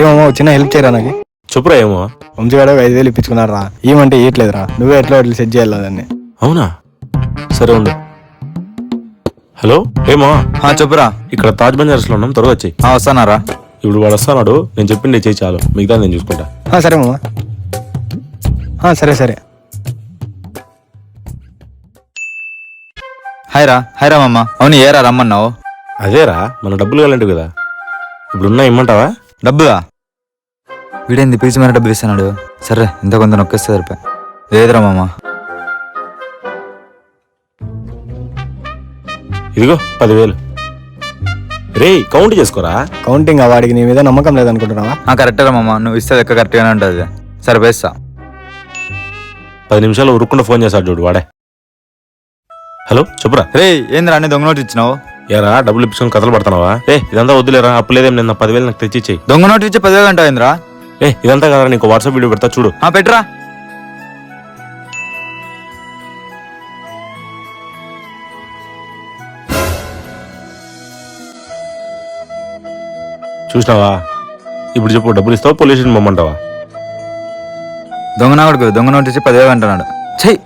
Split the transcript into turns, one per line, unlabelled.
ఏమో చిన్న హెల్ప్ చేయరా నాకు.
చెప్పురా. ఏమో
వంశీగాడు 5,000 ఇప్పించుకున్నాడు రా. ఏమంటే ఇయట్లేదురా. నువ్వే ఎట్లా సెట్ చేయాలి దాన్ని.
అవునా? సరే ఉండు. హలో ఏమో
చెప్పురా.
ఇక్కడ తాజ్ బంజార్స్ లో ఉన్నాం, త్వరగా వచ్చి.
వస్తానారా?
ఇప్పుడు వాడు వస్తాడు, నేను చెప్పింది చేయి చాలు, మిగతా నేను చూసుకుంటా.
సరే మామ. సరే సరే.
హాయ్ రా మామ. అవును ఏరా రమ్మన్నావు?
అదేరా మన డబ్బులు కావాలంటే కదా, ఇప్పుడున్నా ఇమ్మంటావా?
డబ్బులా? వీడేంది పిలిచి మన డబ్బులు ఇస్తున్నాడు. సరే ఇంత కొంత నొక్కేస్తే సరిపోయి. లేదురా మామ.
ఇదిగో 10,000. రే కౌంట్ చేసుకోరా.
కౌంటింగ్ వాడికి నీ మీద నమ్మకం లేదనుకుంటున్నావా?
కరెక్టేరా మామ, నువ్వు ఇస్తే లెక్క కరెక్ట్గానే ఉంటుంది. సరే వేస్తా.
10 నిమిషాలు ఉరుక్కుండా ఫోన్ చేస్తాడు చూడు వాడే. హలో చెప్పురా.
రే ఏందిరా అన్ని దొంగ నోటు ఇచ్చినావు?
ఏరా డబ్బులు ఇప్పించుకొని కథలు పడుతున్నావా? ఇదంతా వద్దులేరా, అప్పులేదేం, నిన్న 10,000 నాకు తెచ్చిచ్చేయి.
దొంగ నోటు ఇచ్చి 10,000 అంటావు ఏంద్రా?
ఇదంతా కదా, నీకు వాట్సాప్ వీడియో పెడతా చూడు.
పెట్రా.
చూసినావా? ఇప్పుడు చెప్పు, డబ్బులు ఇస్తావా పోలీస్ స్టేషన్ పొమ్మంటావా?
దొంగ నా కొడుకు దొంగ నోటు ఇచ్చి 10,000 అంటున్నాడు. చెయ్యి.